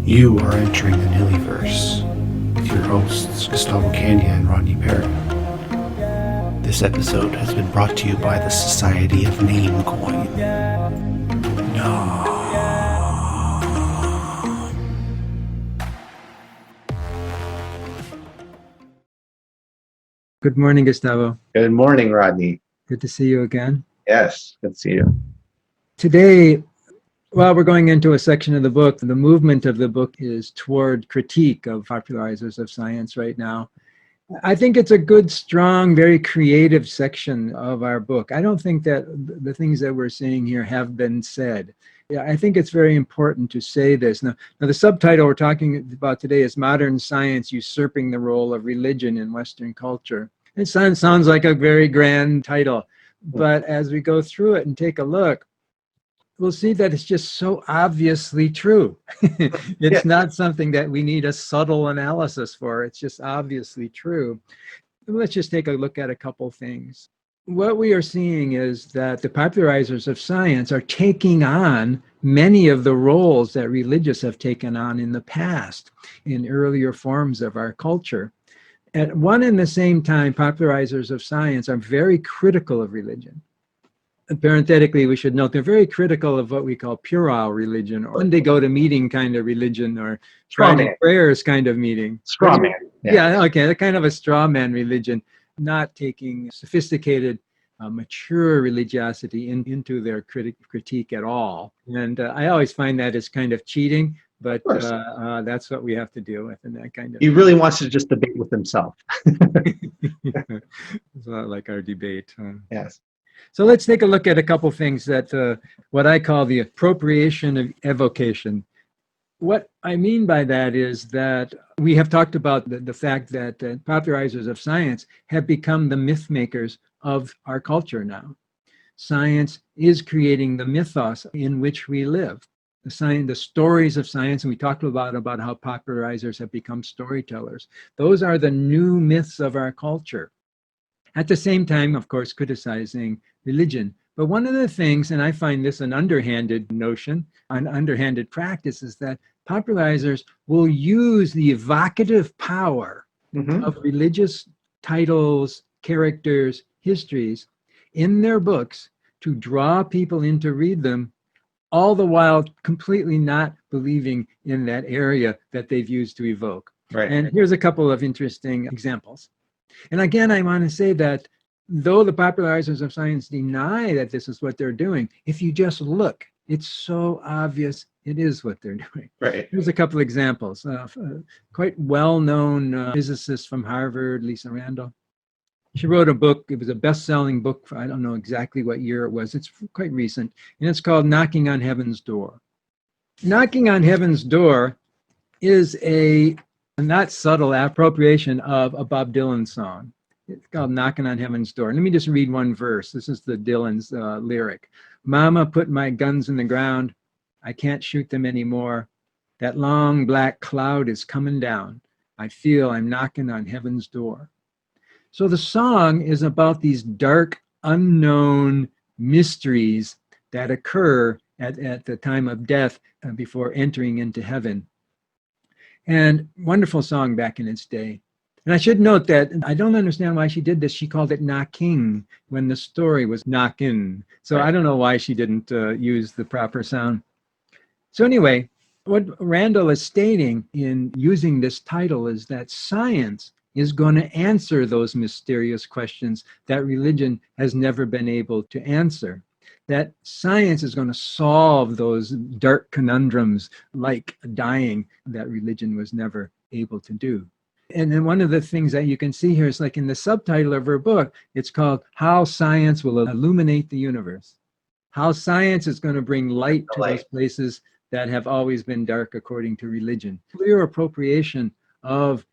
You are entering the Nillyverse with your hosts Gustavo Candia and Rodney Perry. This episode has been brought to you by the Society of Namecoin. No. Good morning, Gustavo. Good morning, Rodney. Good to see you again. Yes, good to see you. Today, we're going into a section of the book. The movement of the book is toward critique of popularizers of science right now. I think it's a good, strong, very creative section of our book. I don't think that the things that we're saying here have been said. Yeah, I think it's very important to say this. Now, the subtitle we're talking about today is Modern Science Usurping the Role of Religion in Western Culture. It sounds like a very grand title, but as we go through it and take a look, we'll see that it's just so obviously true. It's not something that we need a subtle analysis for. It's just obviously true. Let's just take a look at a couple things. What we are seeing is that the popularizers of science are taking on many of the roles that religious have taken on in the past, in earlier forms of our culture. At one and the same time, popularizers of science are very critical of religion. And parenthetically, we should note they're very critical of what we call puerile religion, or when they go to meeting kind of religion, or Friday prayers kind of meeting. Straw man. Yeah, okay, they're kind of a straw man religion, not taking sophisticated, mature religiosity into their critique at all. And I always find that as kind of cheating, but that's what we have to deal with in that kind of. He really wants to just debate with himself. It's not like our debate. Yes. So let's take a look at a couple things that what I call the appropriation of evocation. What I mean by that is that we have talked about the fact that popularizers of science have become the myth makers of our culture now. Science is creating the mythos in which we live. The stories of science, and we talked about how popularizers have become storytellers. Those are the new myths of our culture. At the same time, of course, criticizing religion. But one of the things, and I find this an underhanded notion, an underhanded practice, is that popularizers will use the evocative power of religious titles, characters, histories in their books to draw people in to read them, all the while completely not believing in that area that they've used to evoke. Right. And here's a couple of interesting examples. And again, I want to say that though the popularizers of science deny that this is what they're doing, if you just look, it's so obvious it is what they're doing. Right. Here's a couple examples. Quite well-known physicist from Harvard, Lisa Randall. She wrote a book. It was a best-selling book. I don't know exactly what year it was. It's quite recent. And it's called Knocking on Heaven's Door. Knocking on Heaven's Door is a not subtle appropriation of a Bob Dylan song. It's called Knocking on Heaven's Door. Let me just read one verse. This is the Dylan's lyric. Mama put my guns in the ground. I can't shoot them anymore. That long black cloud is coming down. I feel I'm knocking on heaven's door. So the song is about these dark, unknown mysteries that occur at the time of death before entering into heaven. And wonderful song back in its day. And I should note that I don't understand why she did this. She called it knocking when the story was knockin'. So I don't know why she didn't use the proper sound. So anyway, what Randall is stating in using this title is that science is going to answer those mysterious questions that religion has never been able to answer. That science is going to solve those dark conundrums like dying that religion was never able to do. And then one of the things that you can see here is like in the subtitle of her book, it's called How Science Will Illuminate the Universe. How science is going to bring light to those places that have always been dark according to religion. Clear appropriation of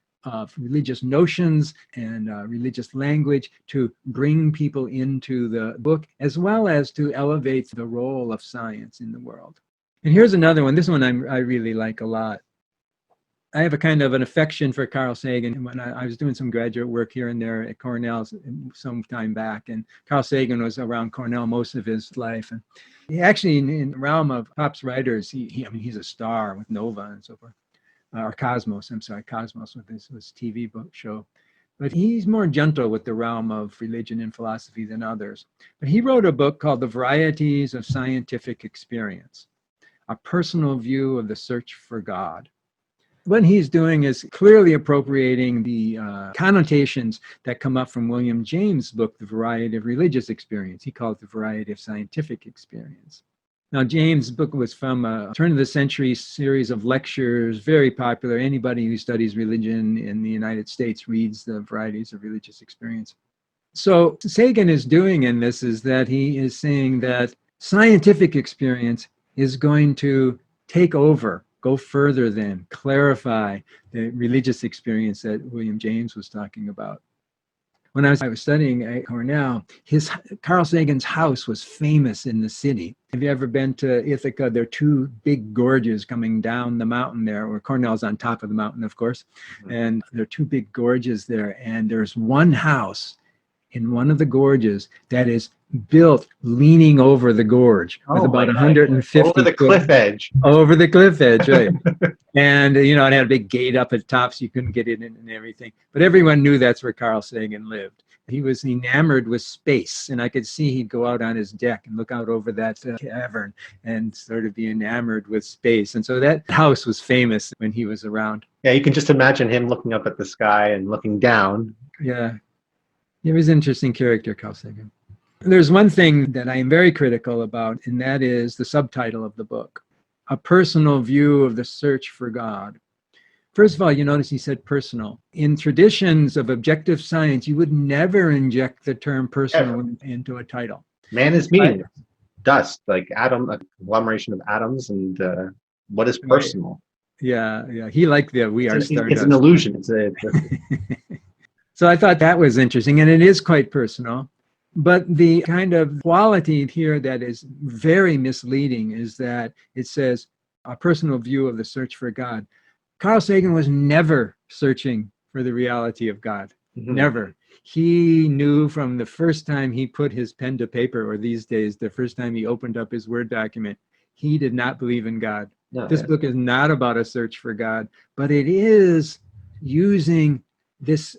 religious notions and religious language to bring people into the book, as well as to elevate the role of science in the world. And here's another one. This one I really like a lot. I have a kind of an affection for Carl Sagan. When I was doing some graduate work here and there at Cornell some time back, and Carl Sagan was around Cornell most of his life. And he actually, in the realm of Pop's writers, I mean, he's a star with Nova and so forth, or Cosmos. I'm sorry, Cosmos with his TV book show. But he's more gentle with the realm of religion and philosophy than others. But he wrote a book called The Varieties of Scientific Experience, a personal view of the search for God. What he's doing is clearly appropriating the connotations that come up from William James' book, The Variety of Religious Experience. He called it The Variety of Scientific Experience. Now, James' book was from a turn-of-the-century series of lectures, very popular. Anybody who studies religion in the United States reads The Varieties of Religious Experience. So Sagan is doing in this is that he is saying that scientific experience is going to take over, go further than clarify the religious experience that William James was talking about. When I was studying at Cornell, Carl Sagan's house was famous in the city. Have you ever been to Ithaca? There are two big gorges coming down the mountain there, where Cornell's on top of the mountain, of course. And there are two big gorges there. And there's one house in one of the gorges that is built leaning over the gorge with about 150 over the cliff edge. Over the cliff edge, right. And, it had a big gate up at the top so you couldn't get in and everything. But everyone knew that's where Carl Sagan lived. He was enamored with space, and I could see he'd go out on his deck and look out over that cavern and sort of be enamored with space. And so that house was famous when he was around. Yeah, you can just imagine him looking up at the sky and looking down. Yeah. He was an interesting character, Carl Sagan. There's one thing that I am very critical about, and that is the subtitle of the book, A Personal View of the Search for God. First of all, you notice he said personal. In traditions of objective science, you would never inject the term personal into a title. Man is meaningless. Dust, like atom, a conglomeration of atoms, and what is personal? Yeah. He liked the we are stardust. It's an illusion. It's a So I thought that was interesting, and it is quite personal. But the kind of quality here that is very misleading is that it says a personal view of the search for God. Carl Sagan was never searching for the reality of God. Mm-hmm. Never. He knew from the first time he put his pen to paper, or these days, the first time he opened up his Word document, he did not believe in God. This book is not about a search for God, but it is using this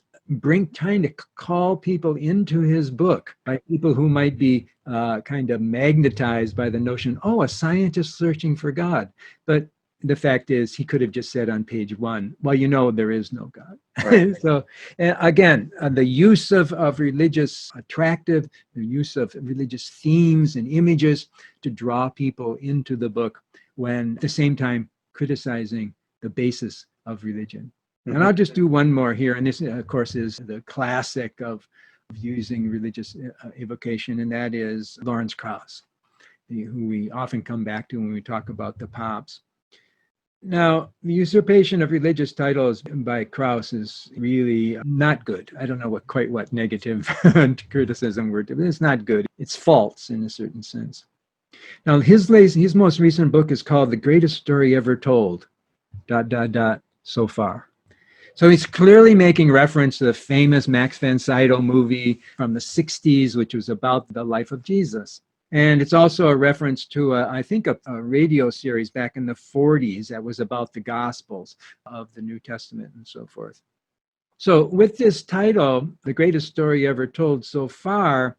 trying to call people into his book by people who might be kind of magnetized by the notion, a scientist searching for God. But the fact is, he could have just said on page 1, well, there is no God. Right. So again, the use of religious the use of religious themes and images to draw people into the book when at the same time criticizing the basis of religion. And I'll just do one more here. And this, of course, is the classic of using religious evocation, and that is Lawrence Krauss, who we often come back to when we talk about the pops. Now, the usurpation of religious titles by Krauss is really not good. I don't know what negative criticism word, but it's not good. It's false in a certain sense. Now, his most recent book is called The Greatest Story Ever Told, ... so far. So he's clearly making reference to the famous Max von Sydow movie from the 60s, which was about the life of Jesus. And it's also a reference to, I think, a radio series back in the 40s that was about the Gospels of the New Testament and so forth. So with this title, The Greatest Story Ever Told so far,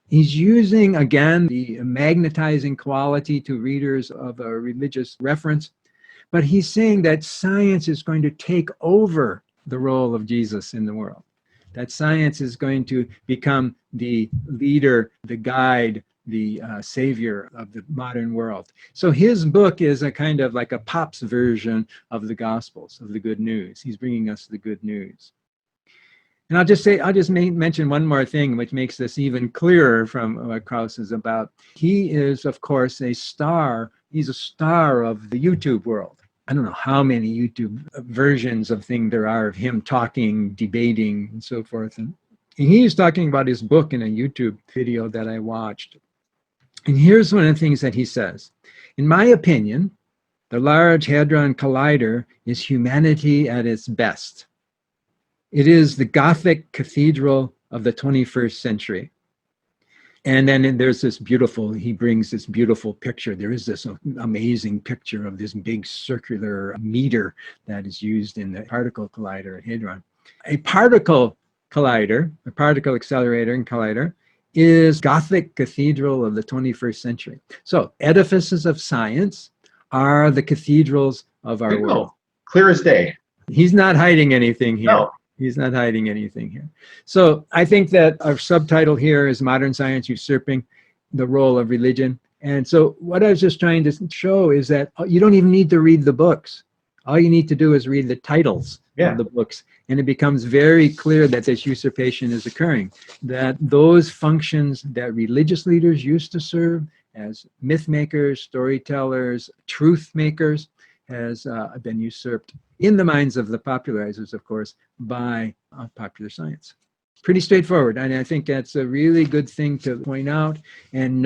he's using, again, the magnetizing quality to readers of a religious reference. But he's saying that science is going to take over the role of Jesus in the world, that science is going to become the leader, the guide, the savior of the modern world. So his book is a kind of like a pop's version of the Gospels, of the good news. He's bringing us the good news. And I'll just mention one more thing, which makes this even clearer from what Krauss is about. He is, of course, a star. He's a star of the YouTube world. I don't know how many YouTube versions of things there are of him talking, debating, and so forth. And he's talking about his book in a YouTube video that I watched. And here's one of the things that he says. In my opinion, The Large Hadron Collider is humanity at its best. It is the Gothic cathedral of the 21st century. And then there's this beautiful, he brings this beautiful picture. There is this amazing picture of this big circular meter that is used in the particle collider at Hadron. A particle collider, a particle accelerator and collider, is Gothic cathedral of the 21st century. So edifices of science are the cathedrals of our world. Clear as day. He's not hiding anything here. No. He's not hiding anything here. So I think that our subtitle here is Modern Science Usurping the Role of Religion. And so what I was just trying to show is that you don't even need to read the books. All you need to do is read the titles of the books. And it becomes very clear that this usurpation is occurring, that those functions that religious leaders used to serve as myth makers, storytellers, truth makers, has been usurped in the minds of the popularizers, of course, by popular science. Pretty straightforward. And I think that's a really good thing to point out and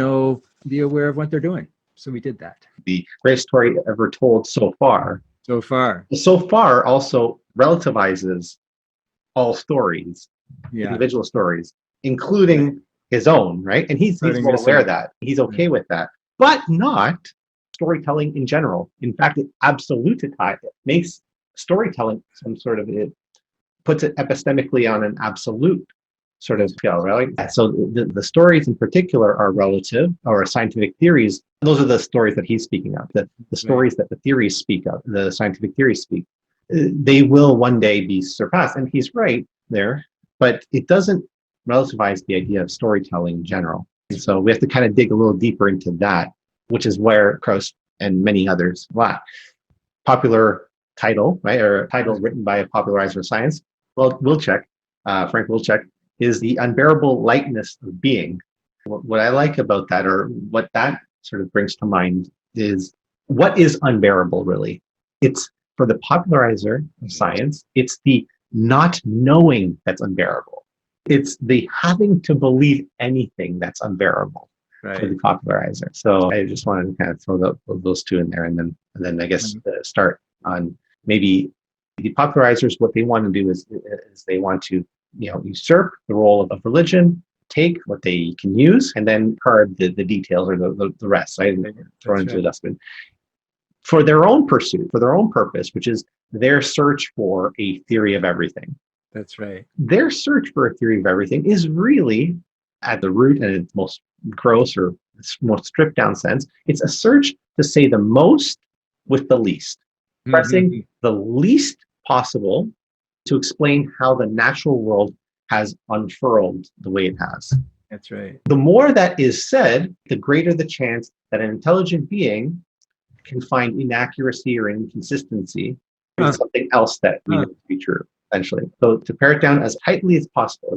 be aware of what they're doing. So we did that. The greatest story ever told so far. So far Also relativizes all stories, individual stories, including his own, right? And he's well aware of that. He's okay with that, but not storytelling in general. In fact, it makes storytelling it puts it epistemically on an absolute sort of scale, right? So the stories in particular are relative, or scientific theories. Those are the stories that he's speaking of, the stories that the theories speak of, the scientific theories speak. They will one day be surpassed, and he's right there, but it doesn't relativize the idea of storytelling in general. And so we have to kind of dig a little deeper into that, which is where Krauss and many others lack. Popular title, right, or a title written by a popularizer of science, Frank Wilczek, is The Unbearable Lightness of Being. What I like about that, or what that sort of brings to mind, is what is unbearable, really? It's, for the popularizer of science, it's the not knowing that's unbearable. It's the having to believe anything that's unbearable. For the popularizer. So I just wanted to kind of throw those two in there, and then I guess start on maybe the popularizers. What they want to do is they want to usurp the role of religion, take what they can use, and then card the details or the rest, right? And throw it into the dustbin for their own pursuit, for their own purpose, which is their search for a theory of everything. That's right. Their search for a theory of everything is really, at the root and its most gross or most stripped down sense, it's a search to say the most with the least, pressing the least possible to explain how the natural world has unfurled the way it has. That's right. The more that is said, the greater the chance that an intelligent being can find inaccuracy or inconsistency in something else that we know to be true, essentially. So to pare it down as tightly as possible,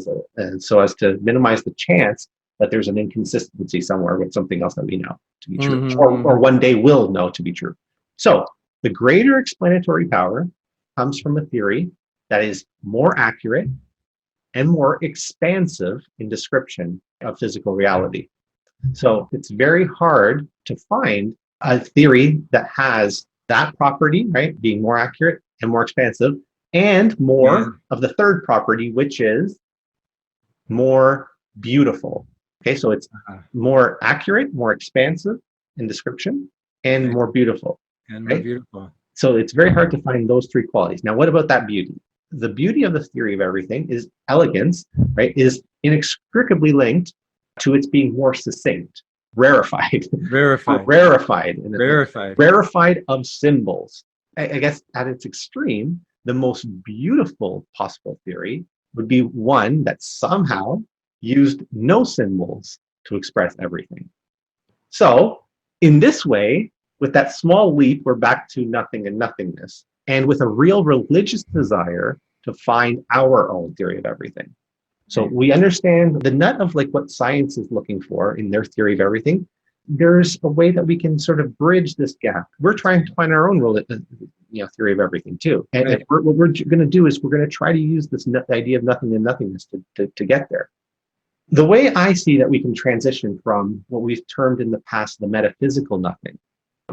so as to minimize the chance that there's an inconsistency somewhere with something else that we know to be true, or one day will know to be true. So the greater explanatory power comes from a theory that is more accurate and more expansive in description of physical reality. So it's very hard to find a theory that has that property, right, being more accurate and more expansive, and more of the third property, which is more beautiful. Okay, so it's more accurate, more expansive in description, and more beautiful. And more beautiful. So it's very hard to find those three qualities. Now, what about that beauty? The beauty of the theory of everything is elegance, right, is inextricably linked to its being more succinct, rarefied of symbols. I guess at its extreme, the most beautiful possible theory would be one that somehow used no symbols to express everything. So in this way, with that small leap, we're back to nothing and nothingness, and with a real religious desire to find our own theory of everything. So we understand the nut of like what science is looking for in their theory of everything. There's a way that we can sort of bridge this gap. We're trying to find our own theory of everything too. And what we're going to do is we're going to try to use this idea of nothing and nothingness to get there. The way I see that we can transition from what we've termed in the past the metaphysical nothing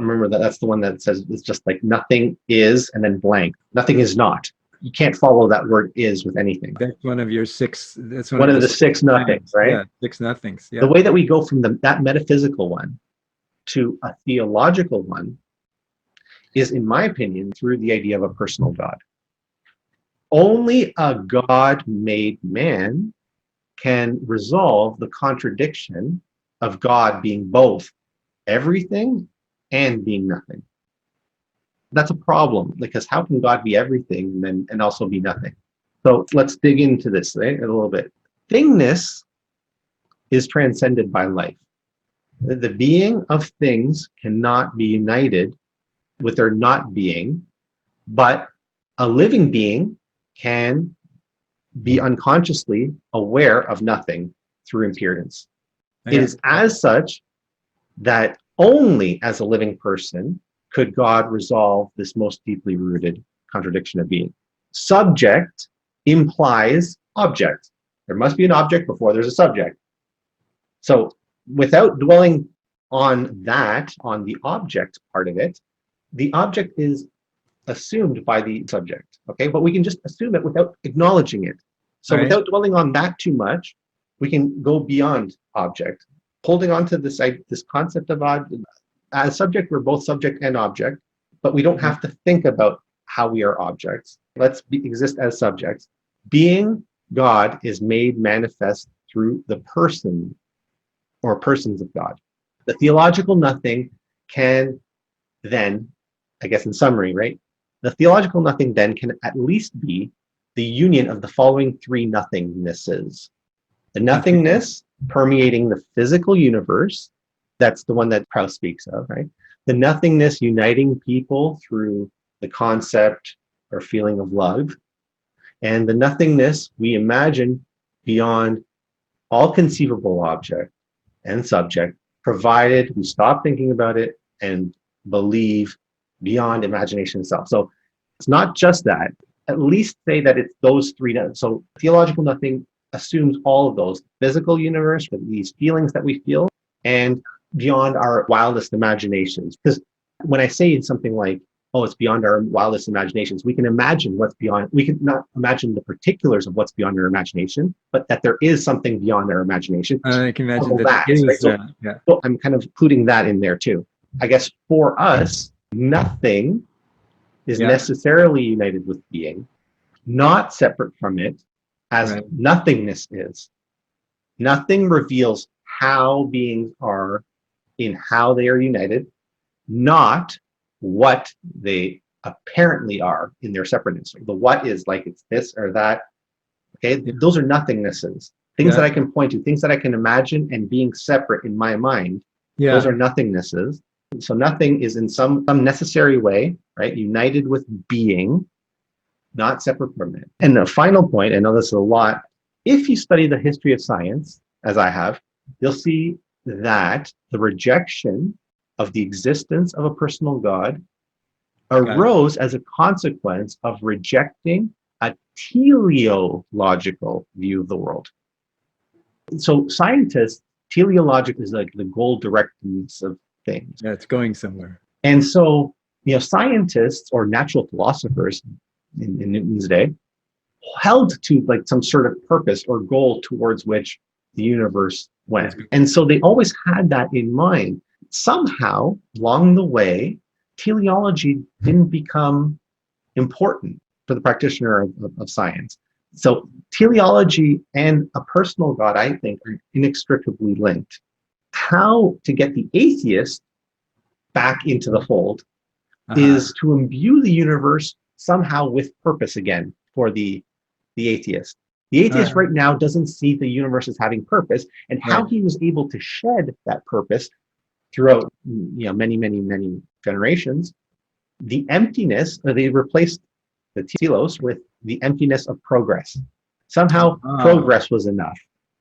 Remember that's the one that says it's just like nothing is and then blank. Nothing is not. You can't follow that word is with anything. That's one of your six. That's one of the six nothings, right? Yeah, six nothings. Yeah. The way that we go from that metaphysical one to a theological one is, in my opinion, through the idea of a personal God. Only a God-made man can resolve the contradiction of God being both everything and being nothing. That's a problem, because how can God be everything and also be nothing? So let's dig into this a little bit. Thingness is transcended by life. The being of things cannot be united with their not being, but a living being can be unconsciously aware of nothing through imperience. It is as such that only as a living person could God resolve this most deeply rooted contradiction of being. Subject implies object. There must be an object before there's a subject. So without dwelling on that, on the object part of it, the object is assumed by the subject, okay? But we can just assume it without acknowledging it. So without dwelling on that too much, we can go beyond object. Holding on to this concept of as subject, we're both subject and object, but we don't have to think about how we are objects. Let's exist as subjects. Being God is made manifest through the person or persons of God. The theological nothing can then, I guess in summary, right? The theological nothing then can at least be the union of the following three nothingnesses. The nothingness permeating the physical universe, that's the one that Krauss speaks of, right? The nothingness uniting people through the concept or feeling of love, and the nothingness we imagine beyond all conceivable object and subject, provided we stop thinking about it and believe beyond imagination itself. So it's not just that. At least say that it's those three. So theological nothing assumes all of those: physical universe with these feelings that we feel, and beyond our wildest imaginations. Because when I say something like, oh, it's beyond our wildest imaginations, we can imagine what's beyond. We can not imagine the particulars of what's beyond our imagination, but that there is something beyond our imagination. I can imagine that. Right? So I'm kind of including that in there too. I guess for us, nothing is necessarily united with being, not separate from it, as nothingness is. Nothing reveals how beings are in how they are united, not what they apparently are in their separateness. The what is like it's this or that. Okay, those are nothingnesses. Things that I can point to, things that I can imagine and being separate in my mind. Those are nothingnesses. So nothing is in some necessary way, right, united with being, not separate from it. And the final point, I know this is a lot, if you study the history of science, as I have, you'll see that the rejection of the existence of a personal God arose as a consequence of rejecting a teleological view of the world. So scientists, teleologic is like the goal directness of things. Yeah, it's going somewhere. And so, scientists or natural philosophers in Newton's day held to like some sort of purpose or goal towards which the universe went. And so they always had that in mind. Somehow, along the way, teleology didn't become important for the practitioner of science. So teleology and a personal God, I think, are inextricably linked. How to get the atheist back into the fold is to imbue the universe somehow with purpose again for the atheist. The atheist right now doesn't see the universe as having purpose, and how he was able to shed that purpose throughout many generations. The emptiness, they replaced the telos with the emptiness of progress. Somehow progress was enough.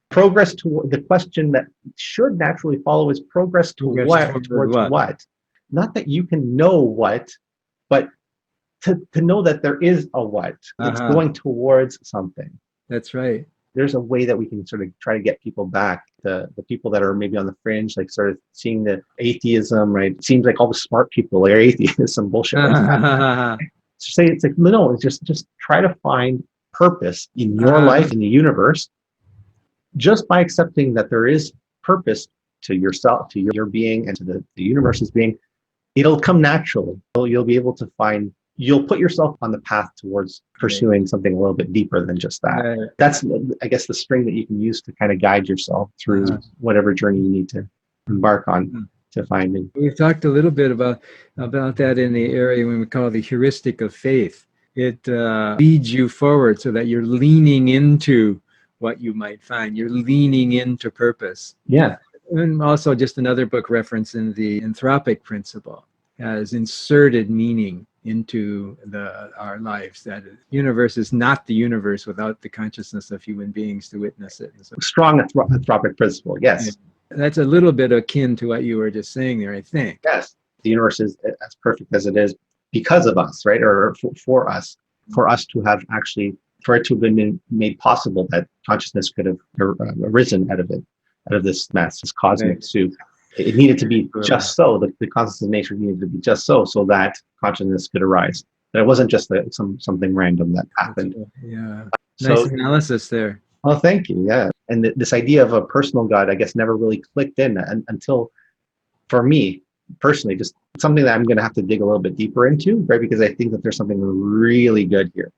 Progress to the question that should naturally follow is progress to towards what? Not that you can know what, but to know that there is a what. It's going towards something. That's right. there's a way that we can sort of try to get people back, the people that are maybe on the fringe, like sort of seeing the atheism, right? It seems like all the smart people are atheists, some bullshit. Say it's like, no, it's just try to find purpose in your life, in the universe, just by accepting that there is purpose to yourself, to your being, and to the universe's being. It'll come naturally. You'll be able to find, you'll put yourself on the path towards pursuing something a little bit deeper than just that. That's, I guess, the string that you can use to kind of guide yourself through whatever journey you need to embark on to finding. We've talked a little bit about that in the area when we call the heuristic of faith. It leads you forward so that you're leaning into what you might find. You're leaning into purpose. Yeah. And also just another book reference in the anthropic principle has inserted meaning into our lives. That the universe is not the universe without the consciousness of human beings to witness it. So, strong anthropic principle, yes. That's a little bit akin to what you were just saying there, I think. Yes, the universe is as perfect as it is because of us, right? Or for us to have actually, for it to have been made possible that consciousness could have arisen out of this mess, this cosmic soup. It needed to be just so. The consciousness of nature needed to be just so that consciousness could arise. That it wasn't just something random that happened. Yeah, nice analysis there. Oh, thank you. Yeah, and this idea of a personal God, I guess, never really clicked in until, for me personally, just something that I'm going to have to dig a little bit deeper into, right? Because I think that there's something really good here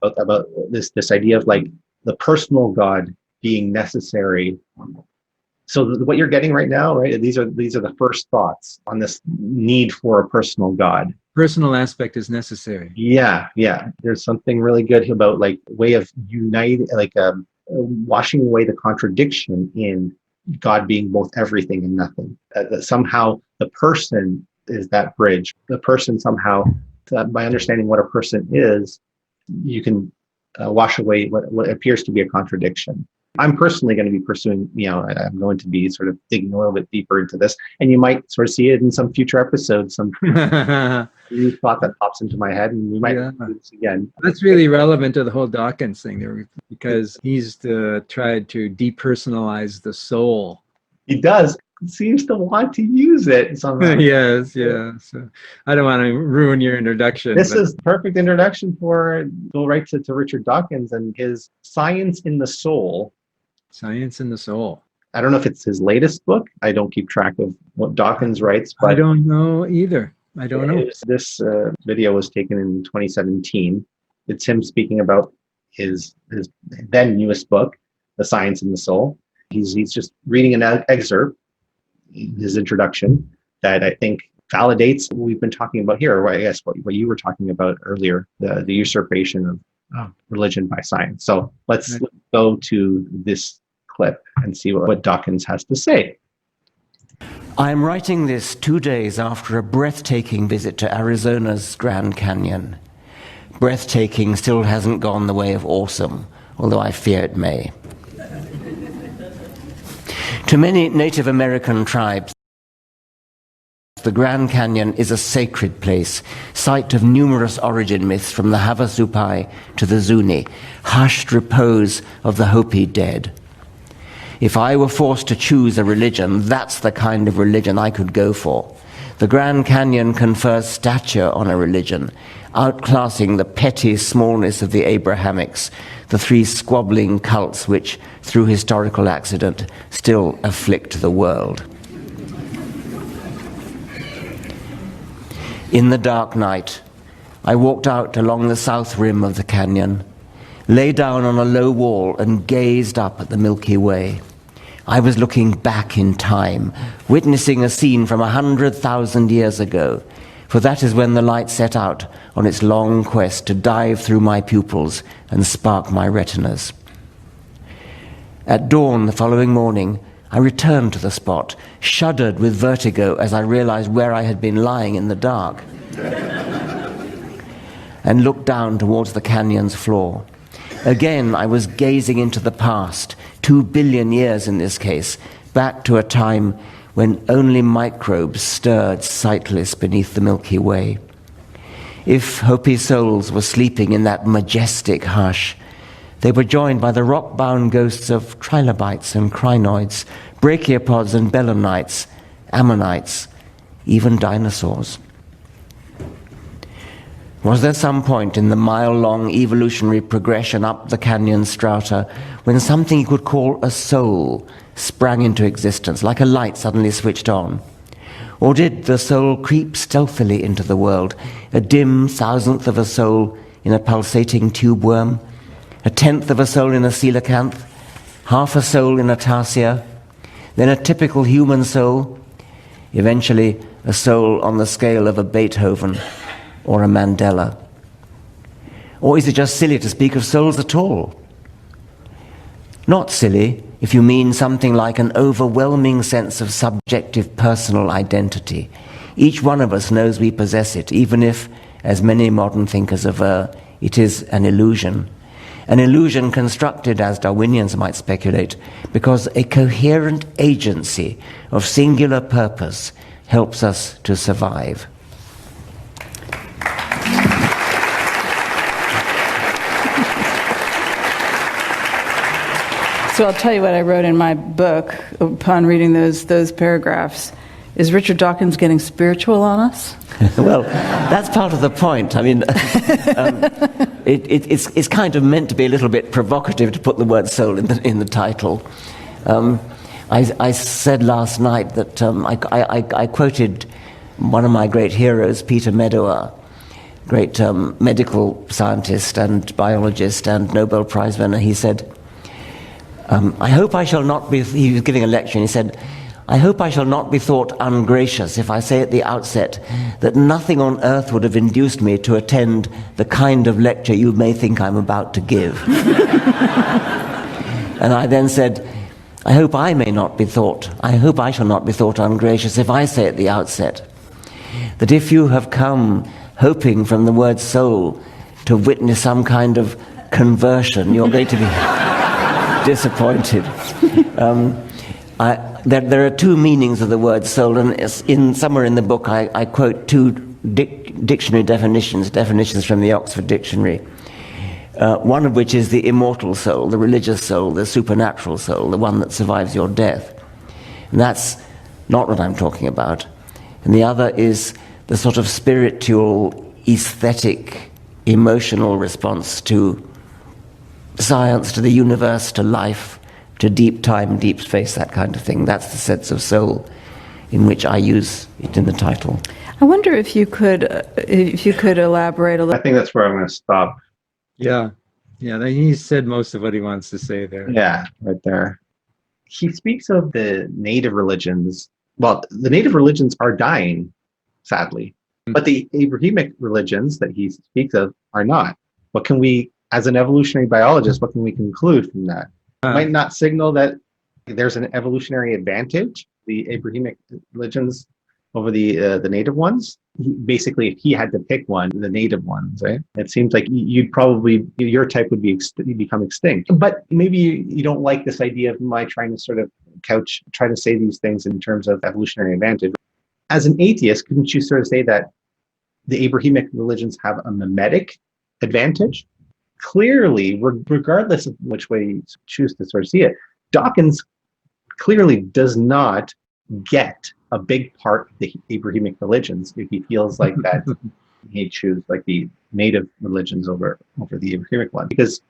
about this idea of like the personal God being necessary. So what you're getting right now, right? These are the first thoughts on this need for a personal God. Personal aspect is necessary. Yeah. There's something really good about like way of uniting, like washing away the contradiction in God being both everything and nothing. That somehow the person is that bridge. The person somehow, by understanding what a person is, you can wash away what appears to be a contradiction. I'm personally going to be pursuing, I'm going to be sort of digging a little bit deeper into this, and you might sort of see it in some future episodes, some new thought that pops into my head, and we might do this again. That's really relevant to the whole Dawkins thing there, because he's tried to depersonalize the soul. He does. Seems to want to use it somehow. Yes. So I don't want to ruin your introduction. This is the perfect introduction for go right to Richard Dawkins and his Science in the Soul. Science in the Soul. I don't know if it's his latest book. I don't keep track of what Dawkins writes. But I don't know either. I don't know. This video was taken in 2017. It's him speaking about his then newest book, The Science in the Soul. He's just reading an excerpt, his introduction, that I think validates what we've been talking about here, or I guess what you were talking about earlier, the usurpation of religion by science. So let's go to this clip and see what Dawkins has to say. I'm writing this 2 days after a breathtaking visit to Arizona's Grand Canyon. Breathtaking still hasn't gone the way of awesome, although I fear it may. To many Native American tribes, the Grand Canyon is a sacred place, site of numerous origin myths from the Havasupai to the Zuni, hushed repose of the Hopi dead. If I were forced to choose a religion, that's the kind of religion I could go for. The Grand Canyon confers stature on a religion, outclassing the petty smallness of the Abrahamics, the three squabbling cults which, through historical accident, still afflict the world. In the dark night, I walked out along the south rim of the canyon, lay down on a low wall and gazed up at the Milky Way. I was looking back in time, witnessing a scene from 100,000 years ago, for that is when the light set out on its long quest to dive through my pupils and spark my retinas. At dawn the following morning, I returned to the spot, shuddered with vertigo as I realized where I had been lying in the dark, and looked down towards the canyon's floor. Again, I was gazing into the past, 2 billion years in this case, back to a time when only microbes stirred sightless beneath the Milky Way. If Hopi souls were sleeping in that majestic hush, They were joined by the rock-bound ghosts of trilobites and crinoids, brachiopods and belemnites, ammonites, even dinosaurs. Was there some point in the mile-long evolutionary progression up the canyon strata when something you could call a soul sprang into existence, like a light suddenly switched on? Or did the soul creep stealthily into the world, a dim thousandth of a soul in a pulsating tube worm, a tenth of a soul in a coelacanth, half a soul in a tarsier, then a typical human soul, eventually a soul on the scale of a Beethoven or a Mandela? Or is it just silly to speak of souls at all? Not silly if you mean something like an overwhelming sense of subjective personal identity. Each one of us knows we possess it, even if, as many modern thinkers aver, it is an illusion. An illusion constructed, as Darwinians might speculate, because a coherent agency of singular purpose helps us to survive. So I'll tell you what I wrote in my book upon reading those paragraphs. Is Richard Dawkins getting spiritual on us? Well, that's part of the point. I mean, it's kind of meant to be a little bit provocative to put the word soul in the title. I said last night that I quoted one of my great heroes, Peter Medawar, great medical scientist and biologist and Nobel Prize winner. He said, I hope I shall not be, he was giving a lecture, and he said, I hope I shall not be thought ungracious if I say at the outset that nothing on earth would have induced me to attend the kind of lecture you may think I'm about to give. And I then said, I hope I shall not be thought ungracious if I say at the outset that if you have come hoping from the word soul to witness some kind of conversion, you're going to be disappointed. There are two meanings of the word soul, and somewhere in the book I quote two dictionary definitions from the Oxford Dictionary. One of which is the immortal soul, the religious soul, the supernatural soul, the one that survives your death. And that's not what I'm talking about. And the other is the sort of spiritual, aesthetic, emotional response to science, to the universe, to life, to deep time, deep space, that kind of thing. That's the sense of soul in which I use it in the title. I wonder if you could elaborate a little. I think that's where I'm going to stop. Yeah, he said most of what he wants to say there. Yeah, right there. He speaks of the native religions. Well, the native religions are dying, sadly. But the Abrahamic religions that he speaks of are not. What can we, as an evolutionary biologist, what can we conclude from that? It might not signal that there's an evolutionary advantage, the Abrahamic religions over the native ones. Basically, if he had to pick one, the native ones, right? It seems like you'd probably, your type would become extinct. But maybe you don't like this idea of my trying to sort of try to say these things in terms of evolutionary advantage. As an atheist, couldn't you sort of say that the Abrahamic religions have a mimetic advantage? Clearly, regardless of which way you choose to sort of see it, Dawkins clearly does not get a big part of the Abrahamic religions if he feels like that he'd choose like the native religions over the Abrahamic ones, because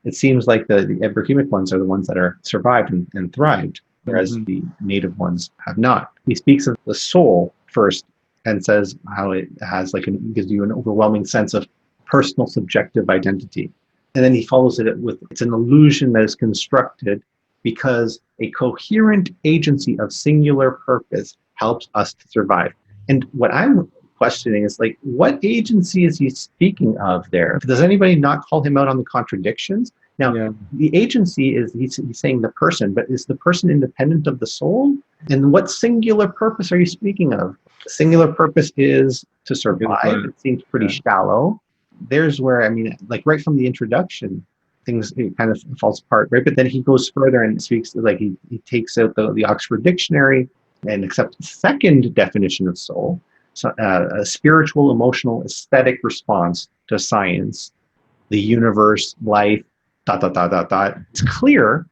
it seems like the Abrahamic ones are the ones that are survived and thrived, whereas the native ones have not. He speaks of the soul first and says how it has gives you an overwhelming sense of personal subjective identity. And then he follows it with, it's an illusion that is constructed because a coherent agency of singular purpose helps us to survive. And what I'm questioning is what agency is he speaking of there? Does anybody not call him out on the contradictions? Now, the agency is, he's saying the person, but is the person independent of the soul? And what singular purpose are you speaking of? Singular purpose is to survive. It seems pretty shallow. There's where, right from the introduction, it kind of falls apart, right? But then he goes further and speaks, he takes out the Oxford Dictionary and accepts the second definition of soul, so, a spiritual, emotional, aesthetic response to science, the universe, life, dot, dot, dot, dot, dot. It's clear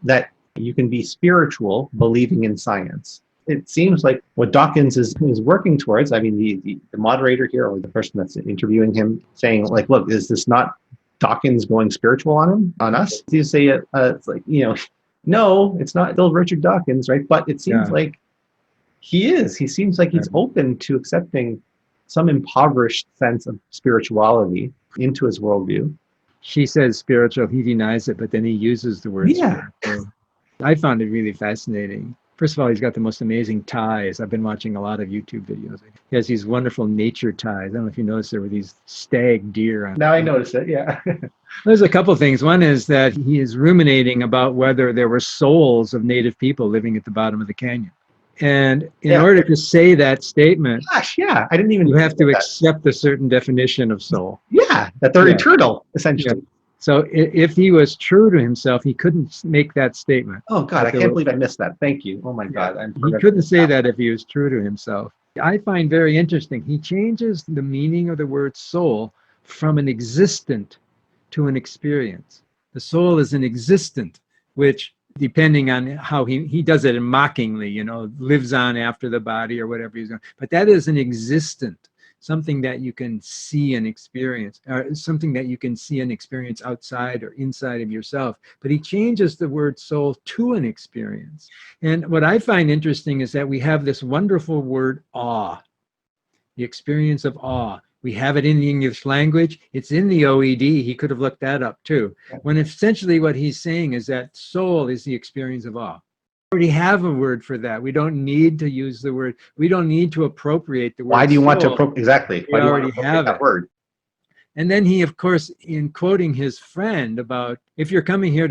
that you can be spiritual believing in science. It seems like what Dawkins is working towards, I mean, the moderator here, or the person that's interviewing him, saying, like, look, is this not Dawkins going spiritual on us? You say it's like, no, it's not still Richard Dawkins, right? But it seems like he is. He seems like he's open to accepting some impoverished sense of spirituality into his worldview. She says spiritual, he denies it, but then he uses the word spiritual. I found it really fascinating. First of all, he's got the most amazing ties. I've been watching a lot of YouTube videos. He has these wonderful nature ties. I don't know if you noticed, there were these stag deer on. Now I notice it, yeah. There's a couple things. One is that he is ruminating about whether there were souls of native people living at the bottom of the canyon. And in order to say that statement, gosh, yeah, I didn't even. You have to accept a certain definition of soul. Yeah, that they're eternal, essentially. Yeah. So if he was true to himself, he couldn't make that statement. Oh God, I can't believe I missed that. Thank you. Oh my God, he couldn't say that if he was true to himself. I find very interesting. He changes the meaning of the word soul from an existent to an experience. The soul is an existent, which, depending on how he does it mockingly, lives on after the body or whatever he's doing. But that is an existent, something that you can see and experience, or something that you can see and experience outside or inside of yourself. But he changes the word soul to an experience. And what I find interesting is that we have this wonderful word awe, the experience of awe. We have it in the English language. It's in the OED. He could have looked that up too. When essentially what he's saying is that soul is the experience of awe. We already have a word for that. We don't need to use the word. We don't need to appropriate the word. Why do you soul. want to appropriate? Exactly. We already have that word. And then he, of course, in quoting his friend about, if you're coming to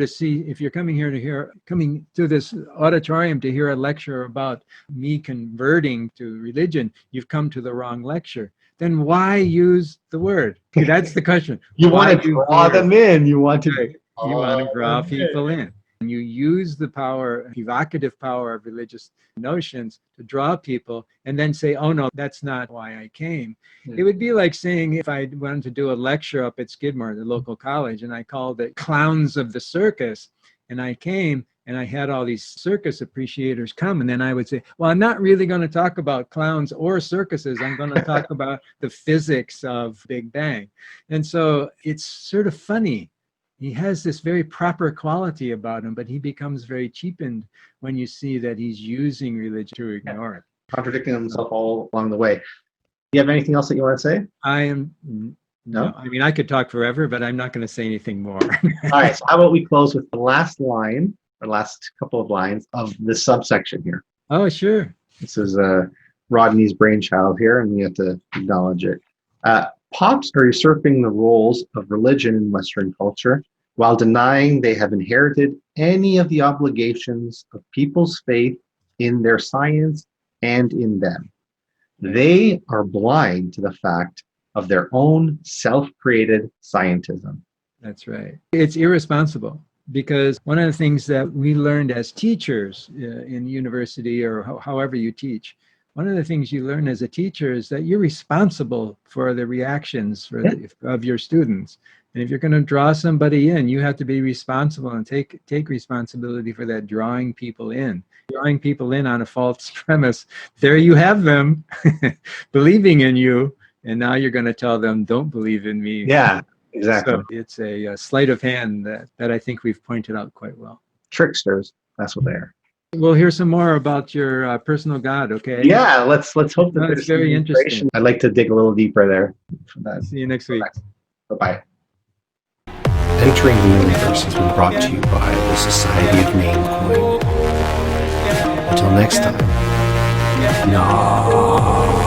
this auditorium to hear a lecture about me converting to religion, you've come to the wrong lecture. Then why use the word? That's the question. You want to draw them in. You want to draw people in. And you use the power, evocative power of religious notions to draw people, and then say, oh no, that's not why I came. It would be like saying, if I wanted to do a lecture up at Skidmore, the local college, and I called it Clowns of the Circus, and I came and I had all these circus appreciators come, and then I would say, well, I'm not really going to talk about clowns or circuses. I'm going to talk about the physics of Big Bang. And so it's sort of funny. He has this very proper quality about him, but he becomes very cheapened when you see that he's using religion to ignore it. Contradicting himself all along the way. Do you have anything else that you want to say? No, I mean, I could talk forever, but I'm not going to say anything more. All right, so how about we close with the last line, or last couple of lines of this subsection here. Oh, sure. This is Rodney's brainchild here, and we have to acknowledge it. Pops are usurping the roles of religion in Western culture while denying they have inherited any of the obligations of people's faith in their science and in them. They are blind to the fact of their own self-created scientism. That's right. It's irresponsible, because one of the things that we learned as teachers in university, or however you teach, one of the things you learn as a teacher is that you're responsible for the reactions of your students. And if you're going to draw somebody in, you have to be responsible and take responsibility for that, drawing people in on a false premise. There you have them believing in you. And now you're going to tell them, don't believe in me. Yeah, exactly. So it's a sleight of hand that I think we've pointed out quite well. Tricksters, that's what they are. We'll hear some more about your personal God, okay? Yeah, let's hope that it's very interesting. I'd like to dig a little deeper there. See you next week. Bye-bye. Entering the Universe has been brought to you by the Society of Namecoin. Until next time. No.